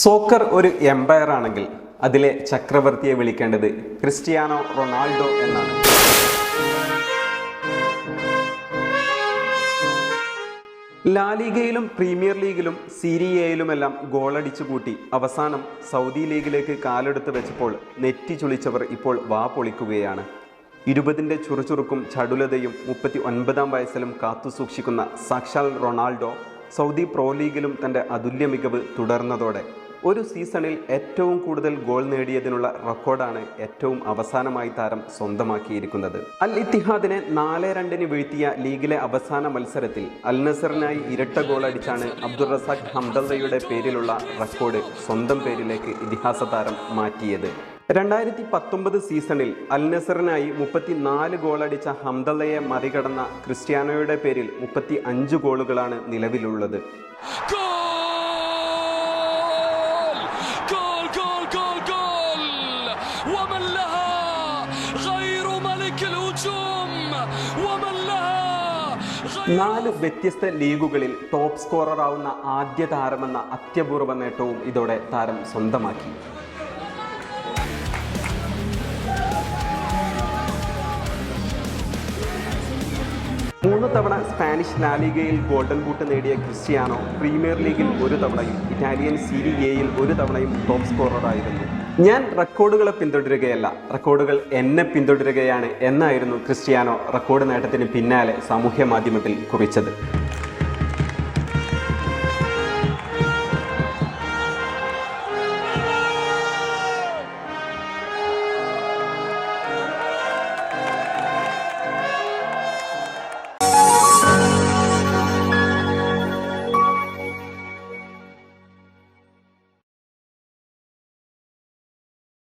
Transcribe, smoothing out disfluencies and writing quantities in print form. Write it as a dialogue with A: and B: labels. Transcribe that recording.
A: Soccer ഒരു Empire ആണെങ്കിൽ അതിലെ ചക്രവർത്തിയെ വിളിക്കേണ്ടത് ക്രിസ്റ്റിയാനോ റൊണാൾഡോ എന്നാണ്. ലാലിഗയിലും പ്രീമിയർ ലീഗിലും സീരിയയിലുമെല്ലാം ഗോളടിച്ചു കൂട്ടി അവസാനം സൗദി ലീഗിലേക്ക് കാലെടുത്ത് വെച്ചപ്പോൾ നെറ്റി ചുളിച്ചവർ ഇപ്പോൾ വാ പൊളിക്കുകയാണ്. 20ന്റെ ചുറുചുറുക്കും ചടുലതയും 39ാം വയസ്സിലും കാത്തുസൂക്ഷിക്കുന്ന സാക്ഷാൽ റൊണാൾഡോ സൗദി പ്രോ ലീഗിലും തൻ്റെ അതുല്യ മികവ് തുടർന്നതോടെ ഒരു സീസണിൽ ഏറ്റവും കൂടുതൽ ഗോൾ നേടിയതിനുള്ള റെക്കോർഡാണ് ഏറ്റവും അവസാനമായി താരം സ്വന്തമാക്കിയിരിക്കുന്നത്. അൽ ഇത്തിഹാദിനെ 4-2 വീഴ്ത്തിയ ലീഗിലെ അവസാന മത്സരത്തിൽ അൽ നസറിനായി ഇരട്ട ഗോൾ അടിച്ചാണ് അബ്ദുൾ റസാഖ് ഹംദല്ലയുടെ പേരിലുള്ള റെക്കോർഡ് സ്വന്തം പേരിലേക്ക് ഇതിഹാസ താരം മാറ്റിയത്. 2019 സീസണിൽ അൽ നസറിനായി 34 ഗോളടിച്ച ഹംദല്ലയെ മറികടന്ന ക്രിസ്ത്യാനോയുടെ പേരിൽ 35 ഗോളുകളാണ് നിലവിലുള്ളത്. നാല് വ്യത്യസ്ത ലീഗുകളിൽ ടോപ്പ് സ്കോററാവുന്ന ആദ്യ താരമെന്ന അത്യപൂർവ നേട്ടവും ഇതോടെ താരം സ്വന്തമാക്കി. മൂന്ന് തവണ സ്പാനിഷ് ലാലിഗയിൽ ഗോൾഡൻ ബൂട്ട് നേടിയ ക്രിസ്റ്റിയാനോ പ്രീമിയർ ലീഗിൽ 1 തവണയും ഇറ്റാലിയൻ സീരിയയിൽ 1 തവണയും ടോപ്പ് സ്കോററായിരുന്നു. ഞാൻ റെക്കോർഡുകളെ പിന്തുടരുകയല്ല, റെക്കോർഡുകൾ എന്നെ പിന്തുടരുകയാണ് എന്നായിരുന്നു ക്രിസ്റ്റിയാനോ റെക്കോർഡ് നേട്ടത്തിന് പിന്നാലെ സാമൂഹ്യ മാധ്യമത്തിൽ കുറിച്ചത്.